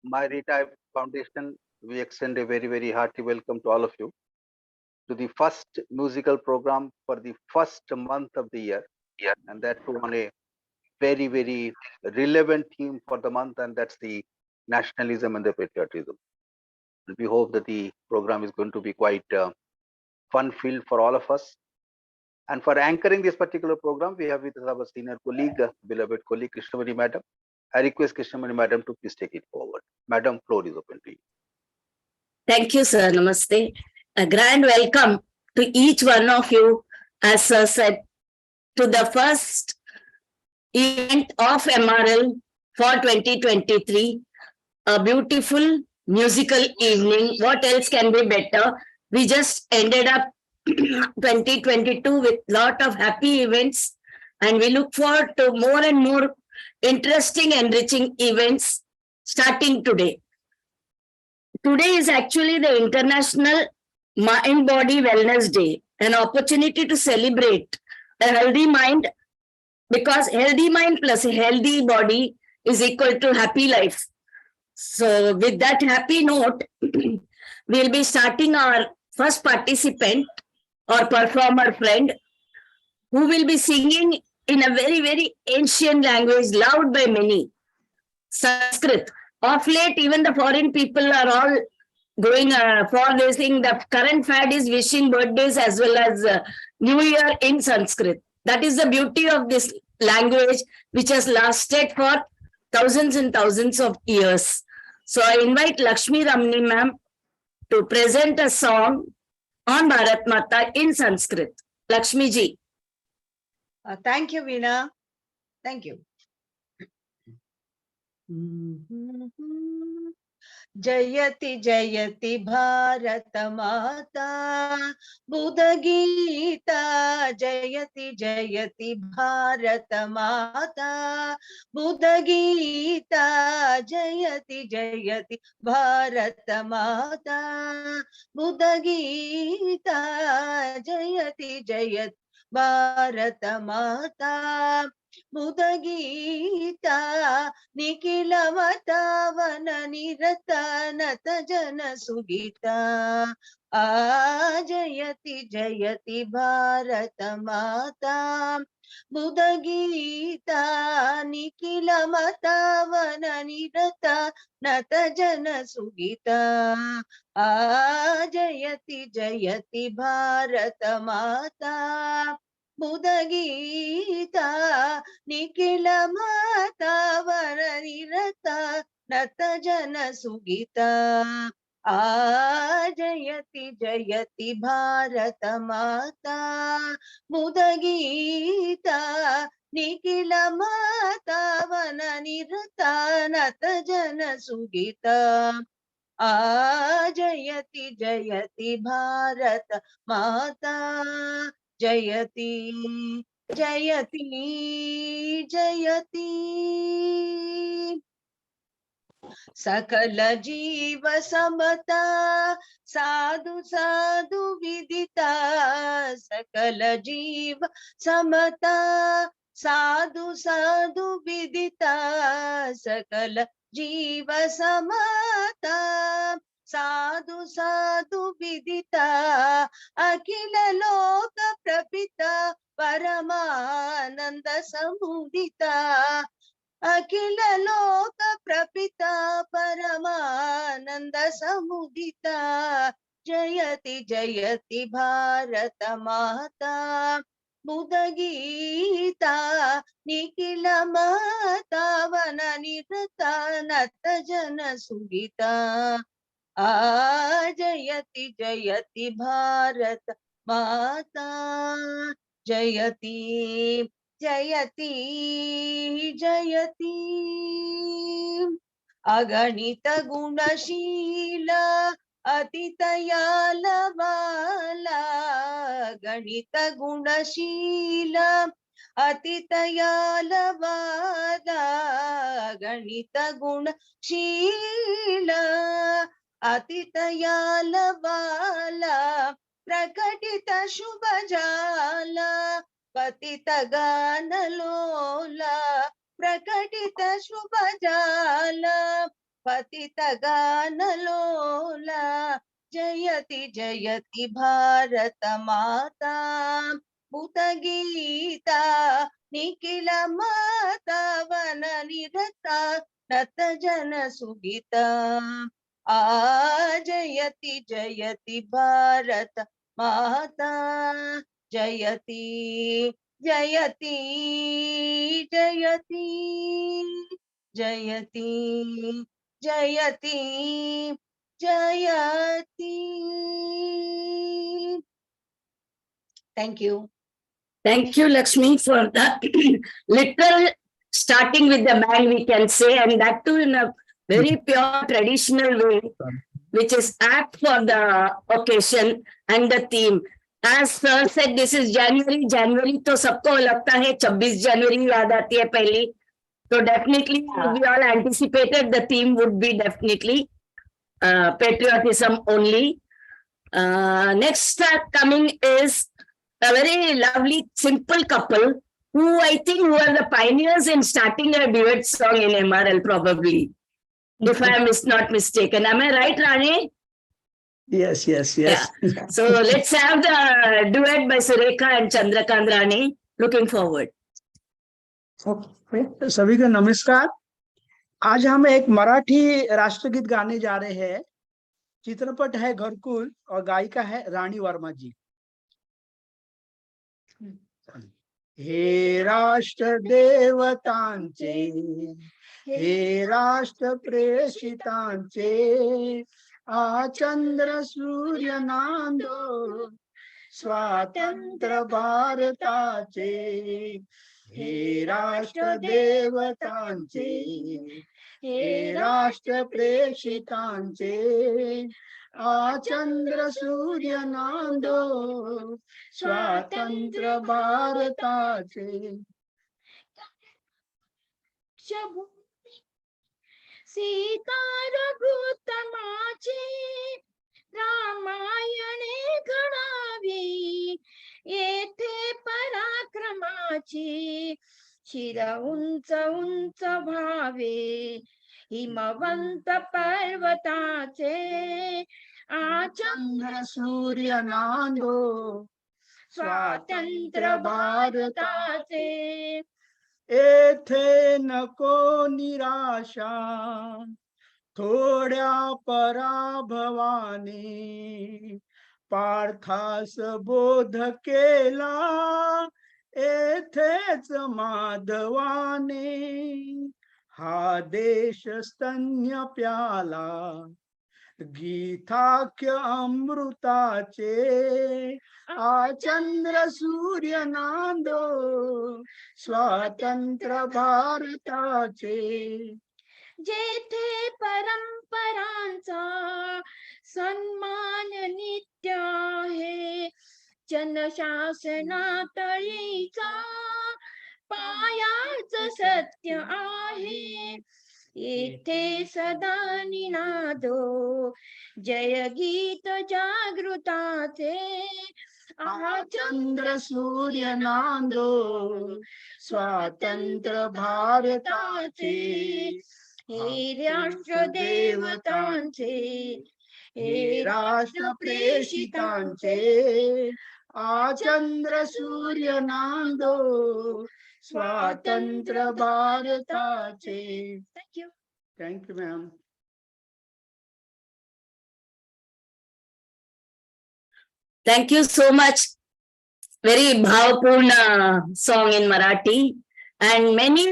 MyReta Foundation, we extend a very, very hearty welcome to all of you to the first musical program for the first month of the year, and that too on a very, very relevant theme for the month, and that's the nationalism and the patriotism. We hope that the program is going to be quite fun-filled for all of us. And for anchoring this particular program, we have with us our senior colleague, beloved colleague Krishnamani Madam. I request Krishnamani Madam to please take it forward. Madam, floor is open to you. Thank you, sir. Namaste. A grand welcome to each one of you, as sir said, to the first event of MRL for 2023. A beautiful musical evening. What else can be better? We just ended up 2022 with lot of happy events, and we look forward to more and more interesting, enriching events starting today. Today is actually the International Mind Body Wellness Day, an opportunity to celebrate a healthy mind, because healthy mind plus a healthy body is equal to happy life. So with that happy note, we'll be starting our first participant or performer friend, who will be singing in a very, very ancient language, loved by many, Sanskrit. Of late, even the foreign people are all going for this thing. The current fad is wishing birthdays as well as New Year in Sanskrit. That is the beauty of this language, which has lasted for thousands and thousands of years. So I invite Lakshmi Ramani ma'am to present a song on Bharat Mata in Sanskrit. Lakshmi ji. Thank you, Veena. Thank you. जयति जयति भारत माता बुध गीता जयति जयति भारत माता बुध गीता जयति जयति भारत माता बुध गीता जयति जयति भारत माता बुध गीता निखिल मतावन निरत नत जन सुगीता जयति जयति भारत माता बुध गीता निखिल मतावन निरत नत जन सुगीता जयति जयति भारत माता बुध गीता निखिल माता वर निरत नत जन सुगीता जयति जयति भारत माता बुध गीता निखिल माता वन निरत नत जन सुगीता जयति जयति भारत माता जयति जयति जयति सकल जीव समता साधु साधु विदिता सकल जीव समता साधु साधु विदिता सकल जीव समता साधु साधु विदिता अखिल लोक प्रपिता परमानंद समुदिता अखिल लोक प्रपिता परमानंद समुदिता जयति जयति भारत माता बुध गीता निखिल माता वन निरता नत जन सुगीता जयति जयति भारत माता जयति जयति जयति अगणित गुणशील अतितयाल वाला गणित गुणशील अतितयाल वाला गणित गुणशील अतितयाल वाला प्रकटित शुभ जाला पतित गान लोला प्रकटित शुभ जाला पतितगानलोला जयति जयति भारत माता भूतगीता निखिल माता वन निरता नत जन सुगीता आ जयति जयति भारत माता जयति जयति जयति जयति जयति जयति. Thank you. Thank you, Lakshmi, for the literal starting with the band, we can say, and that too in a very pure traditional way, which is apt for the occasion and the theme. As sir said, this is January. January तो सबको लगता है 26 जनवरी याद आती है पहली. So definitely we all anticipated the theme would be definitely patriotism only. Next coming is a very lovely, simple couple who I think were the pioneers in starting a duet song in MRL probably, if I am not mistaken. Am I right, Rani? Yes. So let's have the duet by Surekha and Chandrakant Rani. Looking forward. सभी को नमस्कार. आज हम एक मराठी राष्ट्रगीत गाने जा रहे हैं. चित्रपट है घरकुल और गायिका है राणी वर्मा जी. हे राष्ट्र देवतांचे, हे राष्ट्र प्रेषितांचे, आ चंद्र सूर्य नांदो स्वातंत्र्य भारताचे. हे राष्ट्र देवतांचे, हे राष्ट्र प्रेषितांचे, आ चंद्र सूर्य नांदो स्वातंत्र्य भारताचे. सीता रघुत्तमाचे रामायणे घडावी, येथे पराक्रमाची शिर उंच उंच व्हावे. हिमवंत पर्वताचे आ चंद्र सूर्य नांदो स्वातंत्र्य भारताचे. येथे नको निराशा थोड्या पराभवाने, पार्थास बोध केला येथेच माधवाने. हा देश स्तन्य प्याला गीताख्य अमृताचे, आ चंद्र सूर्य नांदो स्वातंत्र्य भारताचे. जेथे परंपरांचा सन्मान नित्य आहे, जनशासनातळीचा पायाच सत्य आहे. येथे सदा निनादो जय गीत जागृताचे. आ चंद्र सूर्य नांदो स्वातंत्र्य भारताचे. हे राष्ट्र देवतांचे, हे राष्ट्र प्रेषितांचे, आ चंद्र सूर्य नांदो स्वातंत्र्य भारताचे. Thank you. Thank you ma'am. Thank you so much. Very bhavapurna song in Marathi. And many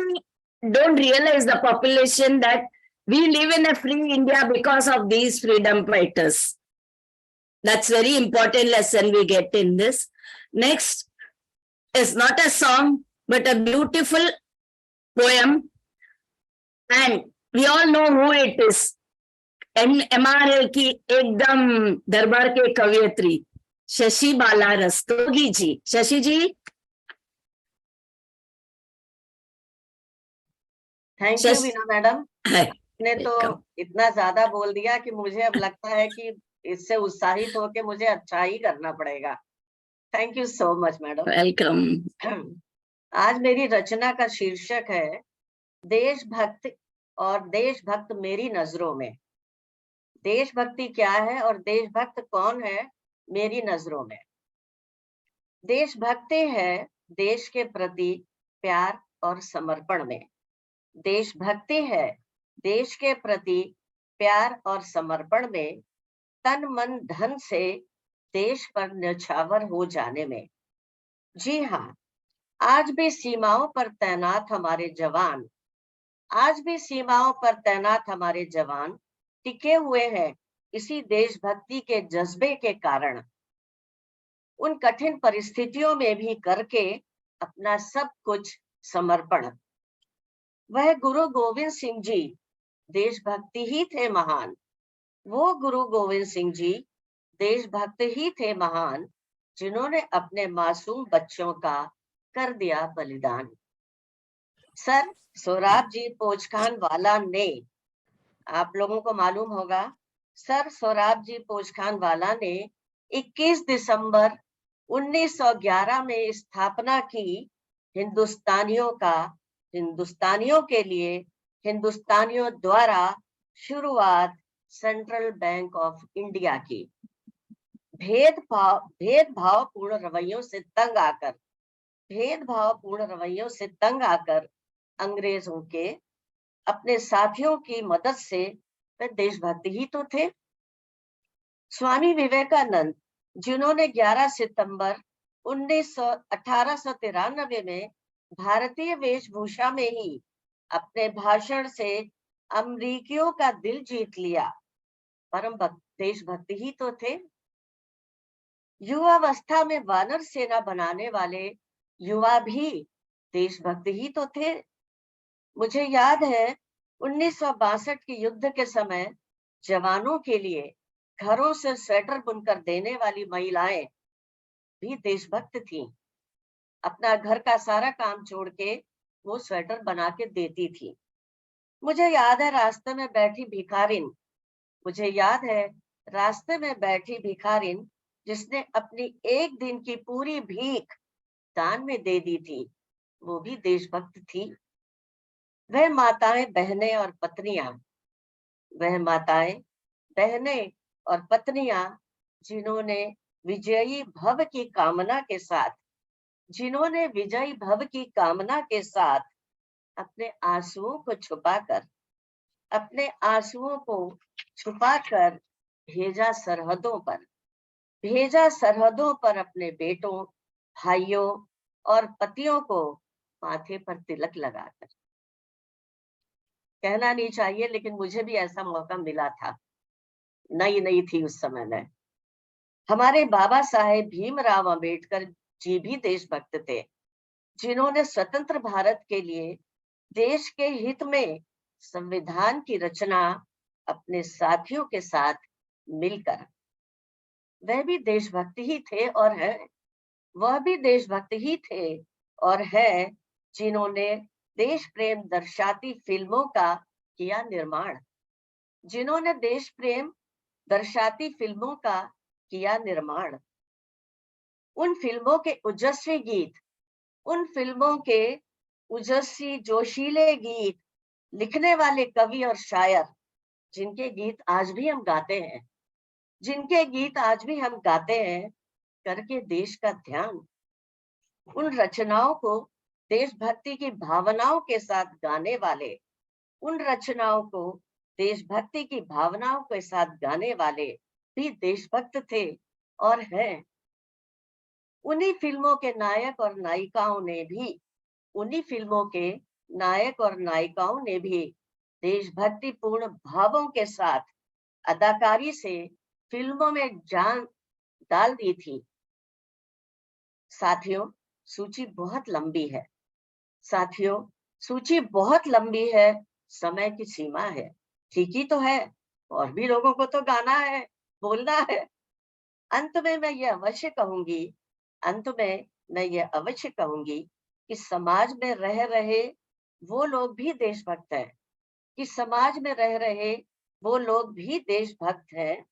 don't realize, the population, that we live in a free India because of these freedom fighters. That's very important lesson we get in this. Next is not a song, but a beautiful poem. And we all know who it is. MRL की एकदम दरबार के कवियत्री Shashi Bala Rastogi ji. Shashi ji. Thank you Veena madam. ने तो इतना ज्यादा बोल दिया कि मुझे अब लगता है कि इससे उत्साहित होके मुझे अच्छा ही करना पड़ेगा. Thank you so much madam. Welcome. आज मेरी रचना का शीर्षक है देशभक्ति और देशभक्त मेरी नजरों में। देशभक्ति क्या है और देशभक्त कौन है मेरी नजरों में? देशभक्ति है देश के प्रति प्यार और समर्पण में। देशभक्ति है देश के प्रति प्यार और समर्पण में, तन मन धन से देश पर न्यौछावर हो जाने में। जी हाँ, आज भी सीमाओं पर तैनात हमारे जवान, आज भी सीमाओं पर तैनात हमारे जवान टिके हुए हैं इसी देशभक्ति के जज्बे के कारण। उन कठिन परिस्थितियों में भी करके अपना सब कुछ समर्पण। वह गुरु गोविंद सिंह जी देशभक्ति ही थे महान। वो गुरु गोविंद सिंह जी देशभक्त ही थे महान, जिन्होंने अपने मासूम बच्चों का कर दिया बलिदान। सर सोराब जी पोचखान वाला ने, आप लोगों को मालूम होगा, सर सोराब जी पोचखान वाला ने 21 दिसंबर 1911 में स्थापना की हिंदुस्तानियों के लिए, हिंदुस्तानियों द्वारा शुरुआत सेंट्रल बैंक ऑफ इंडिया की। भेदभावपूर्ण रवैयों से तंग आकर अंग्रेजों के अपने साथियों की मदद से वे देशभक्ति ही तो थे। स्वामी विवेकानंद, जिन्होंने 11 सितंबर 1893 में भारतीय वेशभूषा में ही अपने भाषण से अमरीकियों का दिल जीत लिया, परम देशभक्ति ही तो थे। युवावस्था में वानर सेना बनाने वाले युवा भी देशभक्ति ही तो थे। मुझे याद है 1962 के युद्ध के समय जवानों के लिए घरों से स्वेटर बुनकर देने वाली महिलाएं भी देशभक्त थीं। अपना घर का सारा काम छोड़ के वो स्वेटर बना के देती थी। मुझे याद है रास्ते में बैठी भिखारिन जिसने अपनी एक दिन की पूरी भीख दान में दे दी थी, वो भी देशभक्त थी। वह माताएं बहनें और पत्नियां जिन्होंने विजयी भव की कामना के साथ अपने आंसुओं को छुपाकर भेजा सरहदों पर अपने बेटों, भाइयों और पतियों को माथे पर तिलक लगाकर। कहना नहीं चाहिए लेकिन मुझे भी ऐसा मौका मिला था, नई थी उस समय में। हमारे बाबा साहेब भीमराव अंबेडकर जी भी देशभक्त थे, जिन्होंने स्वतंत्र भारत के लिए देश के हित में संविधान की रचना अपने साथियों के साथ मिलकर। वह भी देशभक्त ही थे और है जिन्होंने देश प्रेम दर्शाती फिल्मों का किया निर्माण। उन फिल्मों के ओजस्वी जोशीले गीत लिखने वाले कवि और शायर, जिनके गीत आज भी हम गाते हैं, करके देश का ध्यान। उन रचनाओं को देशभक्ति की भावनाओं के साथ गाने वाले भी देशभक्त थे और हैं। उन्हीं फिल्मों के नायक और नायिकाओं ने भी देशभक्ति पूर्ण भावों के साथ अदाकारी से फिल्मों में जान डाल दी थी। साथियों, सूची बहुत लंबी है, समय की सीमा है। ठीक ही तो है, और भी लोगों को तो गाना है, बोलना है। अंत में मैं ये अवश्य कहूंगी कि समाज में रह रहे वो लोग भी देशभक्त हैं,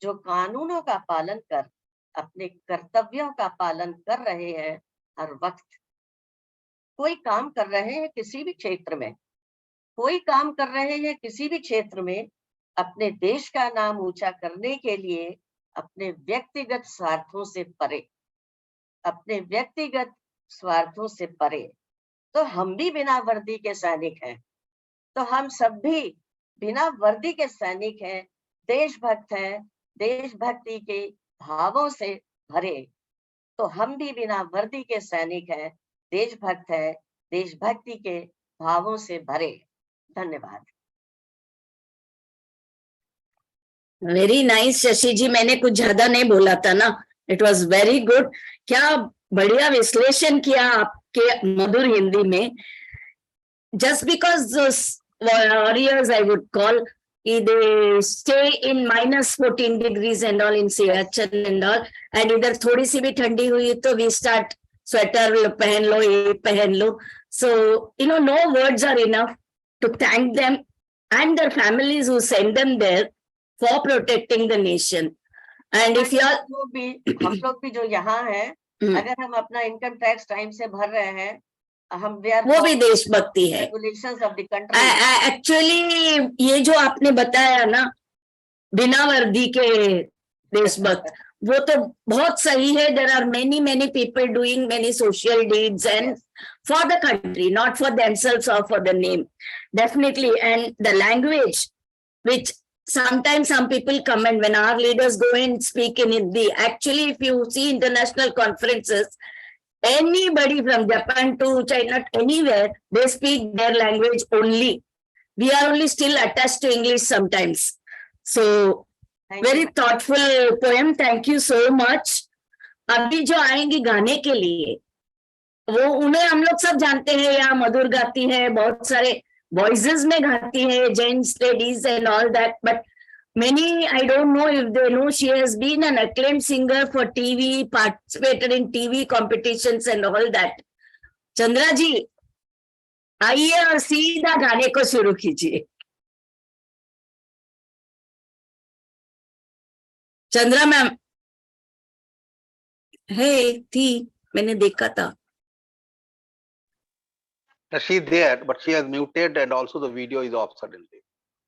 जो कानूनों का पालन कर अपने कर्तव्यों का पालन कर रहे हैं। हर वक्त कोई काम कर रहे हैं किसी भी क्षेत्र में, कोई काम कर रहे हैं किसी भी क्षेत्र में, अपने देश का नाम ऊंचा करने के लिए अपने व्यक्तिगत स्वार्थों से परे, अपने व्यक्तिगत स्वार्थों से परे, तो हम भी बिना वर्दी के सैनिक हैं। तो हम सब भी बिना वर्दी के सैनिक हैं, देशभक्त हैं, देशभक्ति के भावों से भरे। तो हम भी बिना वर्दी के सैनिक हैं, देशभक्त हैं, देशभक्ति के भावों से भरे। धन्यवाद। वेरी नाइस शशि जी, मैंने कुछ ज्यादा नहीं बोला था ना, इट वॉज वेरी गुड। क्या बढ़िया विश्लेषण किया आपके मधुर हिंदी में। Just because warriors I would call, they stay in -14 degrees and all in Siachen and all, and इधर थोड़ी सी भी ठंडी हुई तो we start स्वेटर पहन लो, ये पहन लो. So no words are enough to thank them and their families who send them there for protecting the nation. And if you are हम लोग भी जो यहाँ हैं, अगर हम अपना इनकम टैक्स टाइम से भर रहे हैं, हम वो भी देशभक्ति है. Regulations of the country. Actually ये जो आपने बताया ना, बिना वर्दी के देशभक्त, वो तो बहुत सही है. There are many people doing many social deeds and for the country, not for themselves or for the name. Definitely. And the language, which sometimes some people come and when our leaders go and speak in Hindi, actually if you see international conferences, anybody from Japan to China, anywhere, they speak their language only. We are only still attached to English sometimes. So very thoughtful poem. Thank you so much. अभी जो आएंगी गाने के लिए, वो उन्हें हम लोग सब जानते हैं. या मधुर गाती है, बहुत सारे वॉइसेस में गाती है, gents, ladies and all that. But many, I don't know if they know, she has been an acclaimed singer for TV, participated in TV competitions and all that. Chandra ji आइए और सीधा गाने को शुरू कीजिए. चंद्रा मैम है थी, मैंने देखा था. She's there, but she has muted and also the video is off suddenly.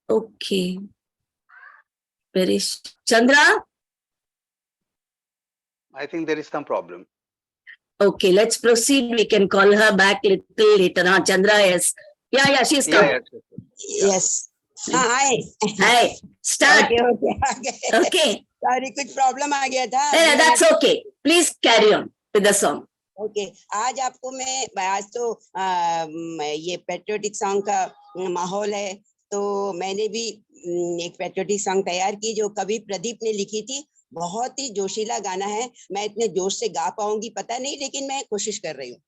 Okay. Where is Chandra? I think there is some problem. Okay, let's proceed. We can call her back little later. Chandra, yes. Yeah, she's coming. Yes. Hi. Hi. Start. Okay. Sorry, कुछ problem आ गया था. That's okay. Please carry on with the song. Okay. आज तो ये patriotic song का माहौल है, तो मैंने भी एक पेट्रियोटिक सॉन्ग तैयार की जो कवि प्रदीप ने लिखी थी. बहुत ही जोशीला गाना है. मैं इतने जोश से गा पाऊंगी पता नहीं, लेकिन मैं कोशिश कर रही हूँ.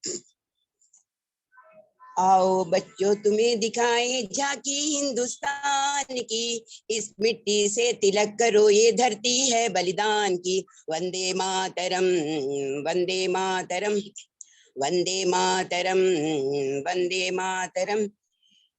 आओ बच्चों तुम्हें दिखाएं झांकी हिंदुस्तान की, इस मिट्टी से तिलक करो ये धरती है बलिदान की. वंदे मातरम वंदे मातरम वंदे मातरम वंदे मातरम.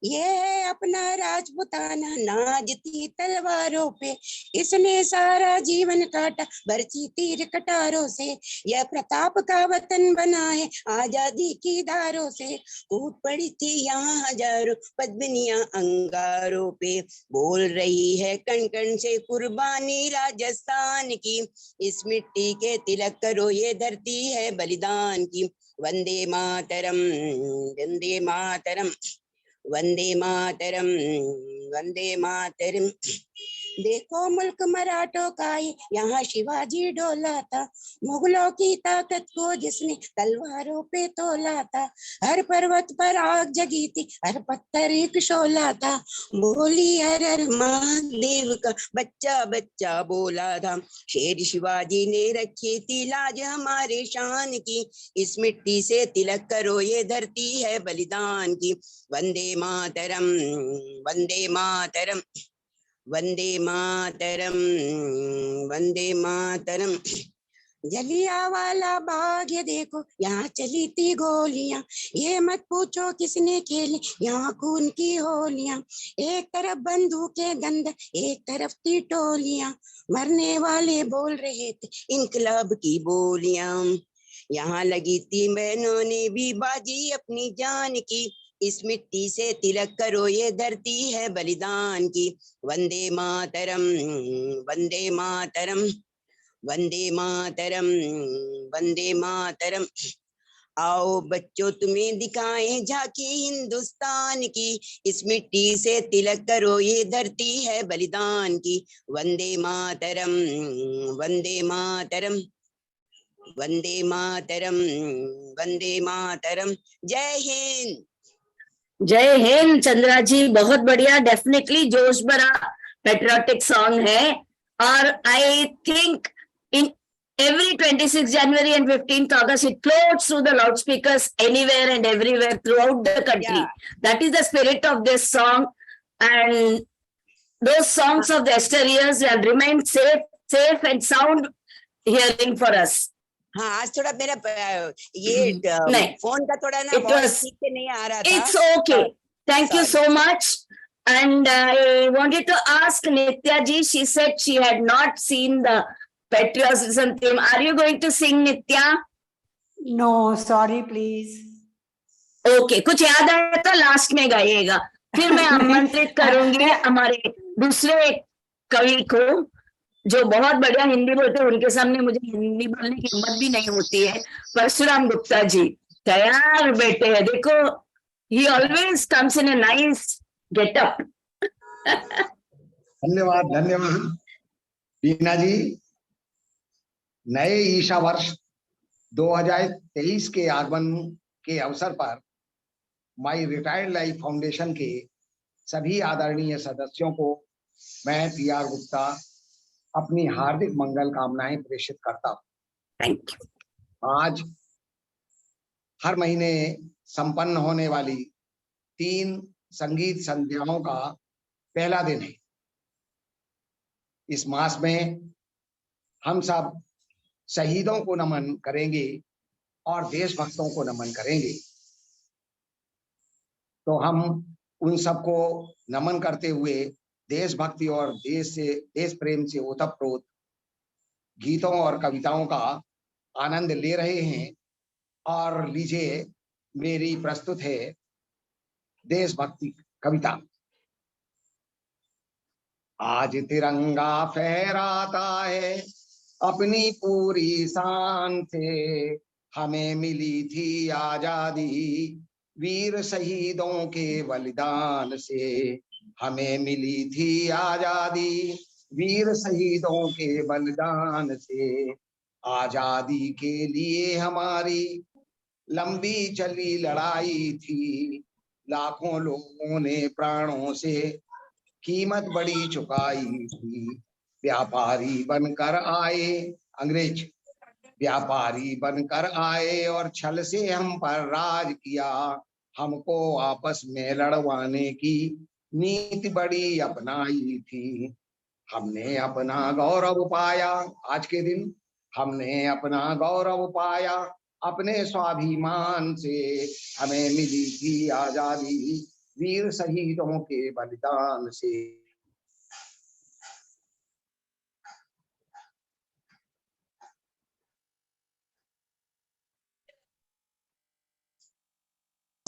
ये है अपना राजपुताना नाचती तलवारों पे, इसने सारा जीवन काटा बरछी तीर कटारों से. यह प्रताप का वतन बना है आजादी की धारों से. कूद पड़ी थी यहाँ हजारों पद्मिनियां अंगारों पे, बोल रही है कण कण से कुर्बानी राजस्थान की. इस मिट्टी के तिलक करो ये धरती है बलिदान की. वंदे मातरम वंदे मातरम वंदे मातरम वंदे मातरम. देखो मुल्क मराठों का यहाँ शिवाजी डोला था, मुगलों की ताकत को जिसने तलवारों पे तोला था. हर पर्वत पर आग जगी थी, हर पत्थर एक शोला था. बोली हर हर महादेव का बच्चा बच्चा बोला था. शेर शिवाजी ने रखी थी लाज हमारे शान की. इस मिट्टी से तिलक करो ये धरती है बलिदान की. वंदे मातरम वंदे मातरम वंदे मातरम वंदे मातरम. जलियांवाला बाग ये देखो यहाँ चली थी गोलियां, ये मत पूछो किसने खेली यहाँ खून की होलियां. एक तरफ बंदूकें गंदा एक तरफ थी टोलियां, मरने वाले बोल रहे थे इनकलाब की बोलियां. यहाँ लगी थी बहनों ने भी बाजी अपनी जान की. इस मिट्टी से तिलक करो ये धरती है बलिदान की। वंदे मातरम, वंदे मातरम, वंदे मातरम, वंदे मातरम। आओ बच्चों तुम्हें दिखाएं झांकी हिंदुस्तान की। इस मिट्टी से तिलक करो ये धरती है बलिदान की। वंदे मातरम, वंदे मातरम, वंदे मातरम, वंदे मातरम। जय हिंद। जय हिंद चंद्रा जी, बहुत बढ़िया, डेफिनेटली जोश भरा पेट्रियोटिक सॉन्ग है। और I think in every 26th January and 15th August, it floats through the loudspeakers anywhere and everywhere throughout the country. Yeah. That is the spirit of this song. And those songs of the yesteryears will remain safe and sound hearing for us. हाँ, आज थोड़ा मेरा ये नहीं, phone का थोड़ा ना it voice was- ठीक से नहीं आ रहा था। It's okay. Thank you so much. And I wanted to ask Nitya ji, she said she had not seen the patriotism theme. Are you going to sing, Nitya? No, sorry, please. Okay, कुछ याद आया तो last में गाइएगा। फिर मैं आमंत्रित करूंगी हमारे दूसरे कवि को जो बहुत बढ़िया हिंदी बोलते हैं। उनके सामने मुझे हिंदी बोलने की हिम्मत भी नहीं होती है। परशुराम गुप्ता जी तैयार बैठे हैं, देखो, he always comes in a nice getup. धन्यवाद, धन्यवाद बीना जी। नए ईशा वर्ष 2023 के आगमन के अवसर पर माई रिटायर्ड लाइफ फाउंडेशन के सभी आदरणीय सदस्यों को मैं पी.आर. गुप्ता अपनी हार्दिक मंगल कामनाएं प्रेषित करता हूं। Thank you. आज हर महीने संपन्न होने वाली 3 संगीत संध्याओं का पहला दिन है। इस मास में हम सब शहीदों को नमन करेंगे और देशभक्तों को नमन करेंगे। तो हम उन सबको नमन करते हुए देशभक्ति और देश प्रेम से ओतप्रोत गीतों और कविताओं का आनंद ले रहे हैं। और लीजिए, मेरी प्रस्तुत है देशभक्ति कविता। आज तिरंगा फहराता है अपनी पूरी शान से, हमें मिली थी आजादी वीर शहीदों के बलिदान से। हमें मिली थी आजादी वीर शहीदों के बलिदान से। आजादी के लिए हमारी लंबी चली लड़ाई थी, लाखों लोगों ने प्राणों से कीमत बड़ी चुकाई थी। व्यापारी बनकर आए अंग्रेज, व्यापारी बनकर आए और छल से हम पर राज किया। हमको आपस में लड़वाने की नीति बड़ी अपनाई थी। हमने अपना गौरव पाया, आज के दिन हमने अपना गौरव पाया अपने स्वाभिमान से। हमें मिली थी आजादी वीर शहीदों के बलिदान से।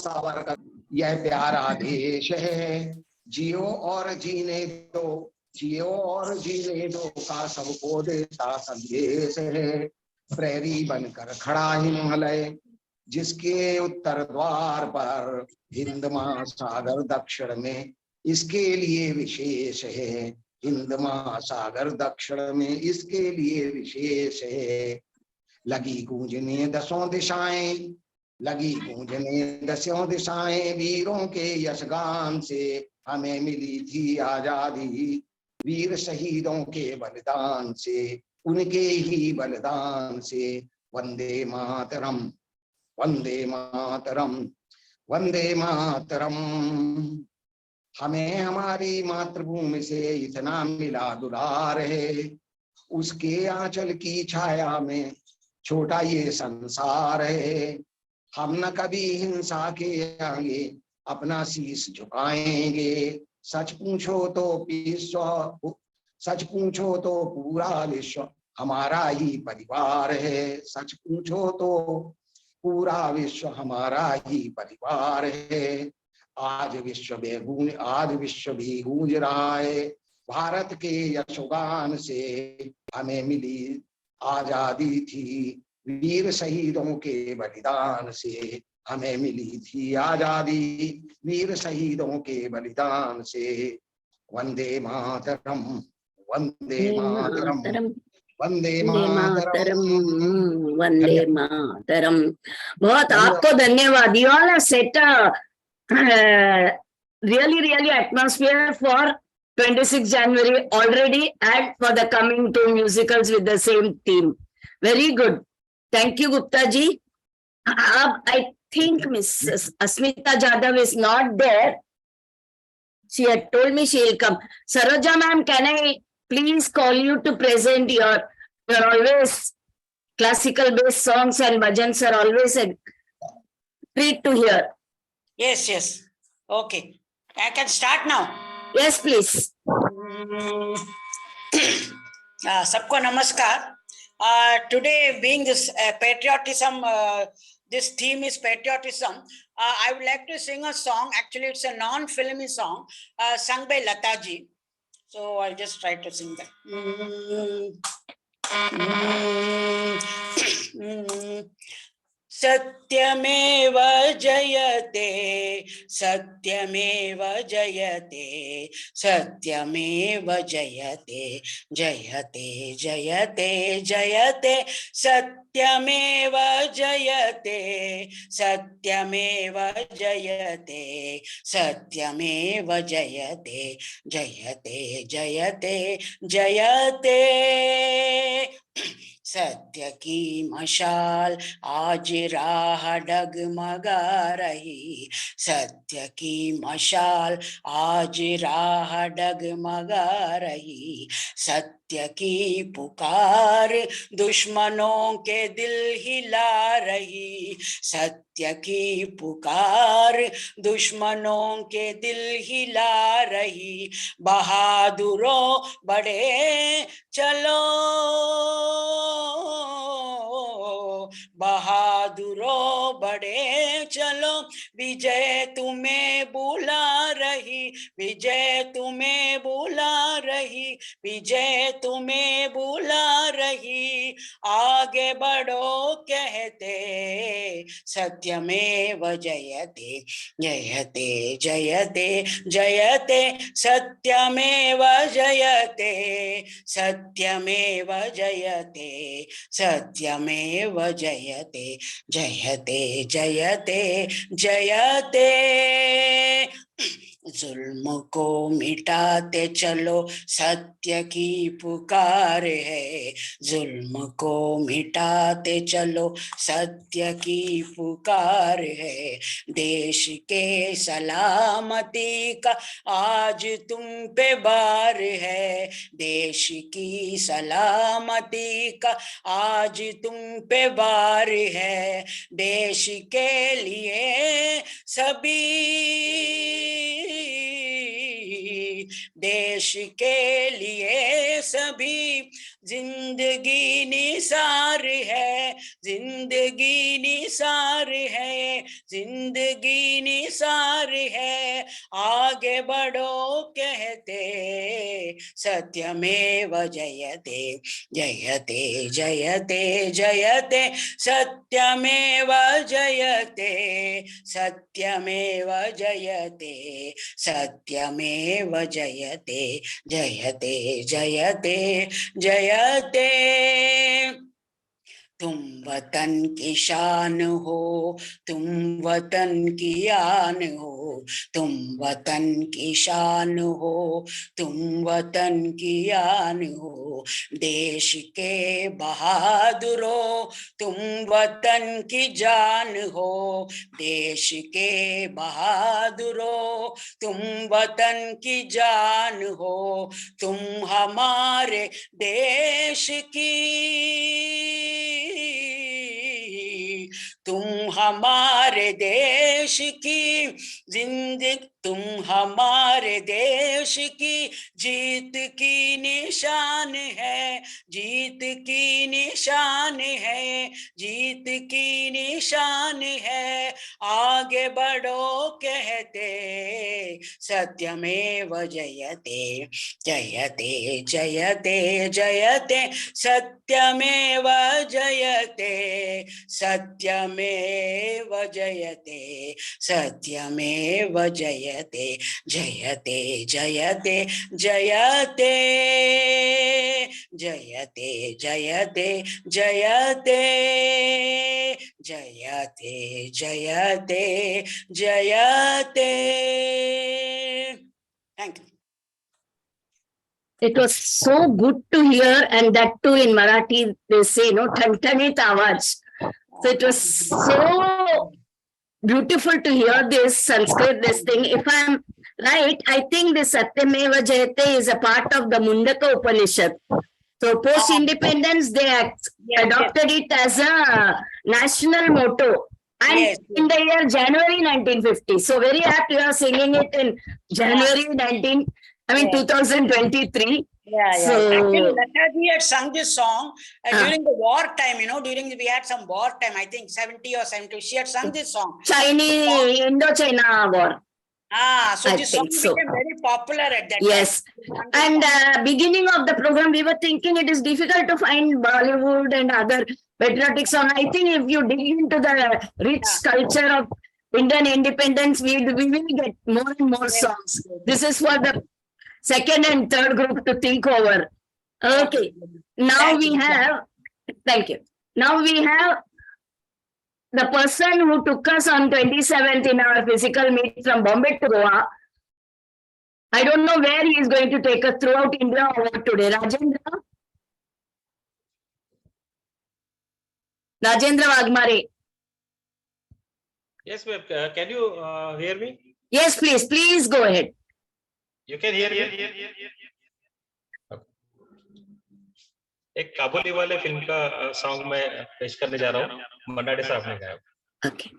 सावरकर, यह प्यारा देश है, जियो और जीने दो, जियो और जीने दो का सबको देता संदेश है। प्रहरी बनकर खड़ा हिमालय, जिसके उत्तर द्वार पर हिंद महासागर दक्षिण में इसके लिए विशेष है। हिंद महासागर दक्षिण में इसके लिए विशेष है। लगी गूंजने दसों दिशाएं, लगी गूंजने दसों दिशाएं वीरों के यशगान से। हमें मिली थी आजादी वीर शहीदों के बलिदान से, उनके ही बलिदान से। वंदे मातरम, वंदे मातरम, वंदे मातरम। हमें हमारी मातृभूमि से इतना मिला दुलार है, उसके आंचल की छाया में छोटा ये संसार है। हम न कभी हिंसा के आगे अपना शीश झुकाएंगे। सच पूछो तो विश्व, सच पूछो तो पूरा विश्व हमारा ही परिवार है। सच पूछो तो पूरा विश्व हमारा ही परिवार है। आज विश्व भी गूंज रहा है। भारत के यशोगान से हमें मिली आजादी थी, वीर शहीदों के बलिदान से हमें मिली थी आजादी, वीर शहीदों के बलिदान से। वंदे मातरम, वंदे मातरम, वंदे मातरम। वंदे मातरम। बहुत आपको धन्यवाद। You all have set a really atmosphere for 26 January already and for the coming two musicals with the same theme. Very good. Thank you, Gupta ji. I think Mrs. Asmita Jadhav is not there. She had told me she will come. Saroja ma'am, can I please call you to present you're always classical based songs and bhajans are always a treat to hear. Yes. Okay. I can start now. Yes, please. सबको नमस्कार. Today being this patriotism, this theme is patriotism. I would like to sing a song. Actually, it's a non-filmy song sung by Lata ji. So I'll just try to sing that. सत्यमेव जयते, सत्यमेव जयते, सत्यमेव जयते, जयते जयते जयते, सत्यमेव जयते, सत्यमेव जयते, सत्यमेव जयते, जयते जयते जयते। सत्य की मशाल आज राह डगमगा रही, सत्य की मशाल आज राह डगमगा रही, सत्य की पुकार दुश्मनों के दिल हिला रही, सत्य की पुकार दुश्मनों के दिल हिला रही। बहादुरों बढ़े चलो, बहादुरों बढ़े चलो, विजय तुम्हें बुला रही, विजय तुम्हें बुला रही, विजय तुम्हें बुला रही। आगे बढ़ो कहते सत्यमेव जयते, जयते जयते जयते, सत्यमेव जयते, सत्यमेव जयते, सत्यमेव जयते, जयते जयते जयते। जुल्म को मिटाते चलो सत्य की पुकार है, जुल्म को मिटाते चलो सत्य की पुकार है। देश के सलामती का आज तुम पे बार है, देश की सलामती का आज तुम पे बार है। देश के लिए सभी, देश के लिए सभी जिंदगी निसार है, जिंदगी निसार है, जिंदगी निसार है। आगे बढ़ो कहते सत्यमेव जयते, जयते जयते जयते, सत्यमेव जयते, सत्यमेव जयते, सत्यमेव जयते, जयते जयते जयते। तुम वतन की शान हो, तुम वतन की आन हो, तुम वतन की शान हो, तुम वतन की आन हो। देश के बहादुरों तुम वतन की जान हो, देश के बहादुरों तुम वतन की जान हो। तुम हमारे देश की, तुम हमारे देश की जिंदगी, तुम हमारे देश की जीत की निशान है, जीत की निशान है, जीत की निशान है, आगे बढ़ो कहते सत्यमेव जयते, जयते जयते जयते सत्यमेव जयते, सत्यमेव जयते, सत्यमेव जयते, जयते जयते जयते, जयते जयते जयते, जयते जयते जयते. Thank you. It was so good to hear, and that too in Marathi, they say, no, ठणठणीत आवाज. So it was so beautiful to hear this Sanskrit, this thing. If I'm right, I think this Satyameva Jayate is a part of the Mundaka Upanishad. So post-independence, they adopted it as a national motto. And Yes. in the year January 1950. So very happy you are singing it in January 2023. Yeah, yeah. So- Actually, Lataji had sung this song Ah. during the war time, we had some war time, I think 70 or 72. She had sung this song. Chinese, Indo-China War. So I this song think so. became very popular at that Yes. time. And beginning of the program, we were thinking it is difficult to find Bollywood and other patriotic song. I think if you dig into the rich culture of Indian independence, we will get more and more songs. This is for the second and third group to think over. Okay. Now Thank we you. have, thank you. Now we have the person who took us on 27th in our physical meet from Bombay to Goa. I don't know where he is going to take us throughout India or what today. Rajendra? Rajendra Wagmare. Yes, ma'am. Can you hear me? Yes, please. Please go ahead. You can hear me? एक काबुली वाले film का song मैं पेश करने जा रहा हूँ, मन्नाडे साहब ने गाया. Okay.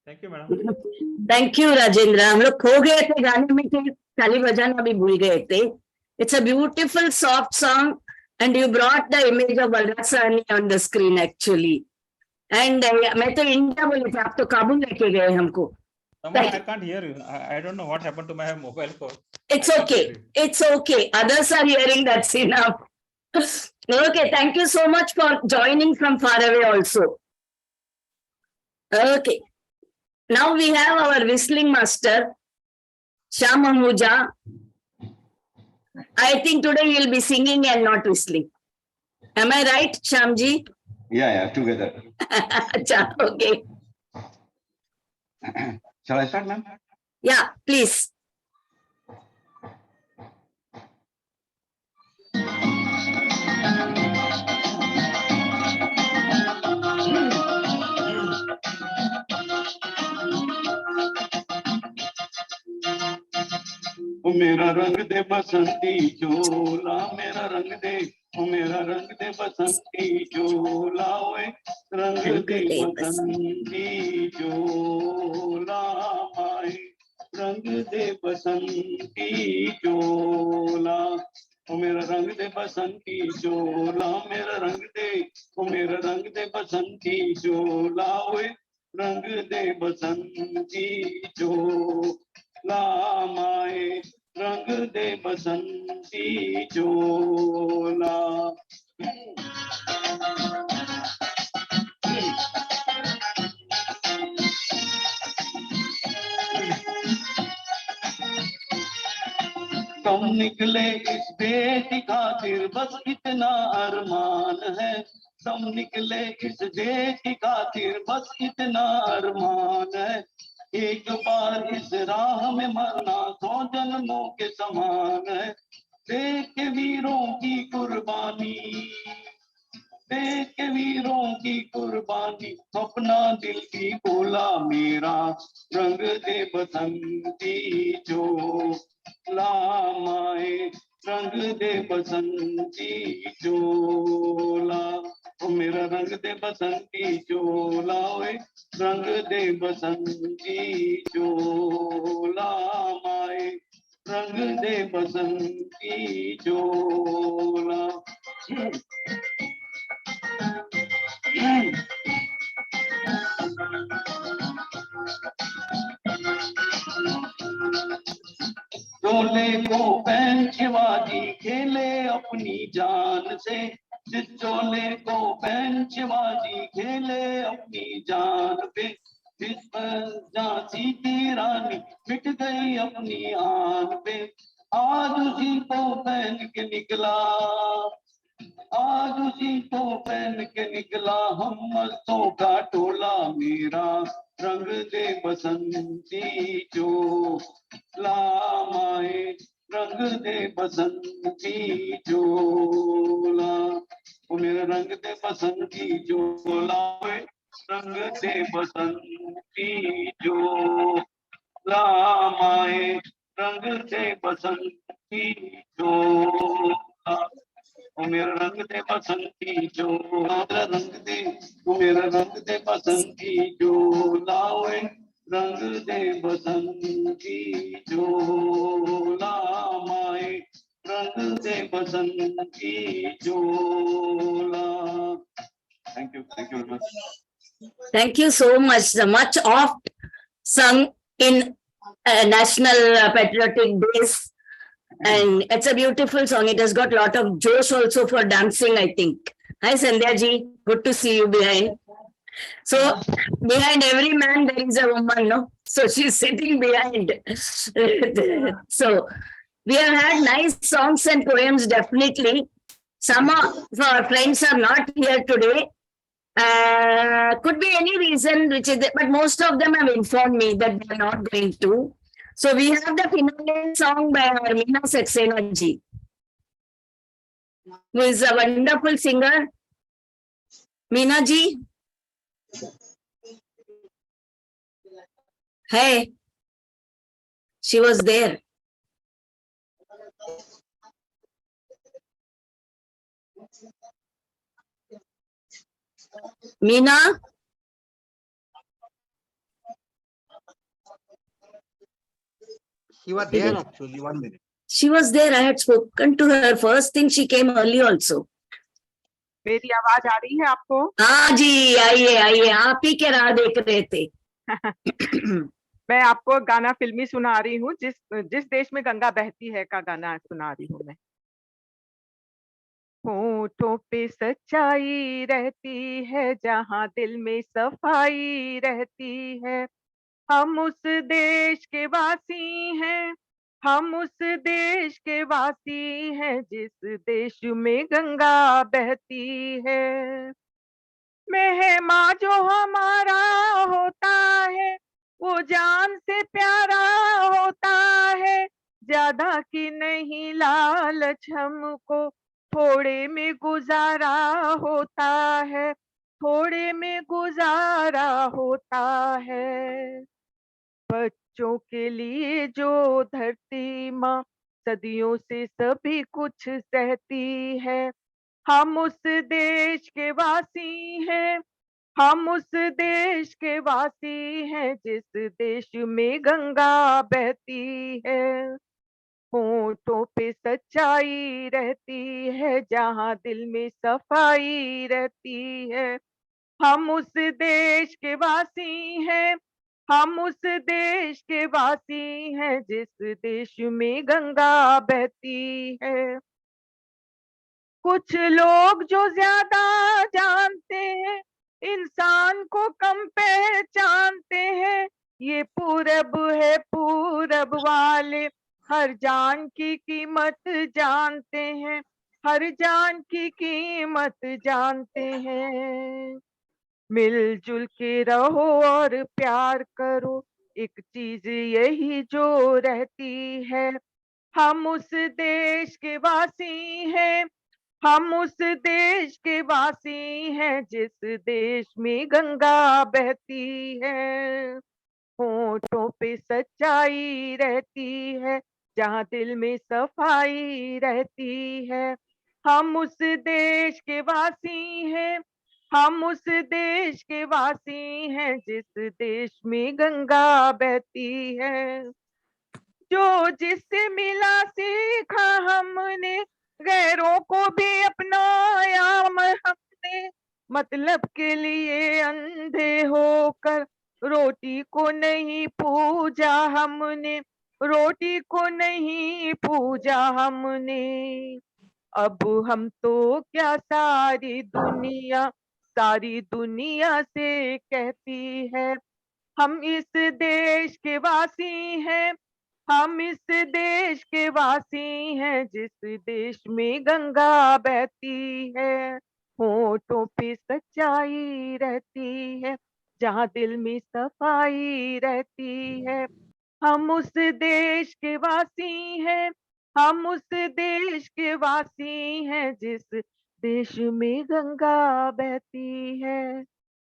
Thank you madam. Thank you Rajendra. हम लोग खो गए थे गाने में कि ताली बजाना भी भूल गए थे। It's a beautiful soft song and you brought the image of Balraj on the screen actually. And मैं तो इंडिया बोले थे, आप तो काबुल लेके गए हमको। Somehow I can't hear you. I don't know what happened to my mobile phone. It's okay. It's okay. Others are hearing, that's enough. Okay, thank you so much for joining from far away also. Okay. Now we have our whistling master, Shyam Ahuja. I think today he'll be singing and not whistling. Am I right, Shyamji? Yeah, together. Acha, okay. Shall I start, ma'am? Yeah, please. ओ मेरा रंग दे बसंती चोला, मेरा रंग दे, ओ मेरा रंग दे बसंती चोला, ओए रंग दे बसंती चोला, माए रंग दे बसंती चोला, ओ मेरा रंग दे बसंती चोला, मेरा रंग दे, ओ मेरा रंग दे बसंती चोला, ओए रंग दे बसंती चोला, माए रंग दे बसंती चोला। कम निकले इस देश खातिर बस इतना अरमान है, कम निकले इस देश खातिर बस इतना अरमान है, एक बार इस राह में मरना 100 जन्मों के समान है, देश के वीरों की कुर्बानी, देश के वीरों की कुर्बानी, अपना दिल की बोला मेरा रंग दे बसंती चोला, माए रंग दे बसंती चोला, ओ मेरा रंग दे बसंती चोला, ओए रंग दे बसंती चोला, माए रंग दे बसंती चोला। चोले को पहन शिवाजी खेले अपनी जान से, जिस चोले को पहन शिवाजी खेले अपनी जान पे, जिस पर झांसी की रानी मिट गई अपनी आन पे, आज उसी को पहन के निकला, आज आज उसी को पहन के निकला हम मस्तों का टोला, मेरा रंग दे बसंती चोला माए, रंग दे बसंती चोला, ओ मेरा रंग दे बसंती चोला, रंग दे बसंती चोला माए, रंग दे बसंती चोला, ओ मेरा रंग दे बसंती चोला, रंग दे, ओ मेरा रंग दे बसंती चोला, ओए रंग दे बसंती चोला माए, रंग दे बसंती चोला। Thank you very much. Thank you so much. The much oft sung in National Patriotic Days. And it's a beautiful song. It has got a lot of josh also for dancing, I think. Hi, Sandhya ji. Good to see you behind. So, behind every man, there is a woman, no? So, she's sitting behind. So, we have had nice songs and poems, definitely. Some of our friends are not here today. Could be any reason, which is, but most of them have informed me that they are not going to. So we have the finale song by our Meena Saxena ji, who is a wonderful singer. Meena ji. Hey, she was there. Meena? She was there actually, 1 minute. She was there. I had spoken to her. First thing, she came early also. मेरी आवाज आ रही है आपको? हाँ जी, आइए आइए, आप ही के राह देख रहे थे। मैं आपको गाना फिल्मी सुना रही हूँ, जिस देश में गंगा बहती है का गाना सुना रही हूँ मैं। होठों पे सच्चाई रहती है, जहाँ दिल में सफाई रहती है, हम उस देश के वासी हैं, हम उस देश के वासी हैं, जिस देश में गंगा बहती है। मेहमा जो हमारा होता है, वो जान से प्यारा होता है, ज्यादा की नहीं लालच हमको, थोड़े में गुजारा होता है, थोड़े में गुजारा होता है। बच्चों के लिए जो धरती माँ सदियों से सभी कुछ सहती है, हम उस देश के वासी हैं, हम उस देश के वासी हैं, जिस देश में गंगा बहती है। होठों पे सच्चाई रहती है, जहाँ दिल में सफाई रहती है, हम उस देश के वासी हैं, हम उस देश के वासी हैं, जिस देश में गंगा बहती है। कुछ लोग जो ज्यादा जानते हैं, इंसान को कम पहचानते हैं, ये पूरब है, पूरब वाले हर जान की कीमत जानते हैं, हर जान की कीमत जानते हैं। मिलजुल के रहो और प्यार करो, एक चीज यही जो रहती है, हम उस देश के वासी हैं, हम उस देश के वासी हैं, जिस देश में गंगा बहती है। होठों पे सच्चाई रहती है, जहाँ दिल में सफाई रहती है, हम उस देश के वासी हैं, हम उस देश के वासी हैं, जिस देश में गंगा बहती है। जो जिससे मिला सीखा हमने, गैरों को भी अपनाया हमने, मतलब के लिए अंधे होकर रोटी को नहीं पूजा हमने, रोटी को नहीं पूजा हमने। अब हम तो क्या सारी दुनिया से कहती है, हम इस देश के वासी हैं, हम इस देश के वासी हैं जिस देश में गंगा बहती है, होठों पे सच्चाई रहती है, जहाँ दिल में सफाई रहती है। हम उस देश के वासी हैं, हम उस देश के वासी हैं जिस देश में गंगा बहती है।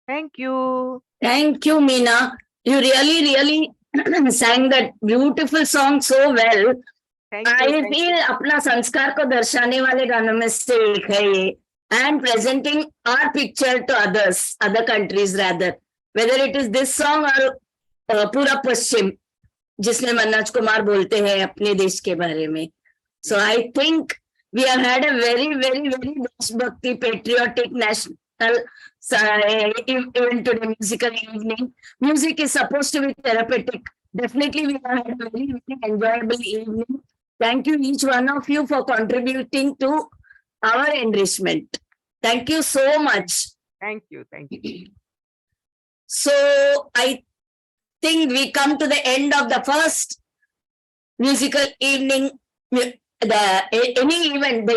Thank you. Thank you, Meena. You really sang that beautiful song so well. Thank you. I feel अपना संस्कार को दर्शाने वाले गानों में से एक है ये, and presenting our picture to others, other countries rather, whether it is this song or पूरा पश्चिम, जिसमें मनोज कुमार बोलते हैं अपने देश के बारे में. So I think we have had a very देशभक्ति patriotic national event today, musical evening. Music is supposed to be therapeutic. Definitely we have had a very enjoyable evening. Thank you each one of you for contributing to our enrichment. Thank you so much. Thank you. Thank you. So I think we come to the end of the first musical evening. The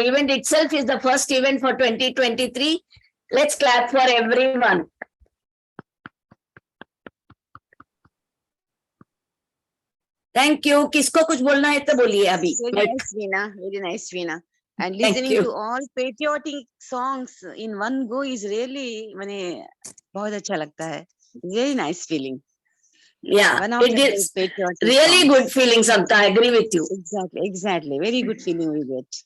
event itself is the first event for 2023. Let's clap for everyone. Thank you. किसको कुछ बोलना है तो बोलिए अभी. Very nice, Veena. Very nice, Veena. And Thank listening you. to all patriotic songs in one go is really, माने बहुत अच्छा लगता है. Very nice feeling. Yeah, One of it the is patriotic really songs. good feeling, Samta. I agree with you. Exactly. Very good feeling we get.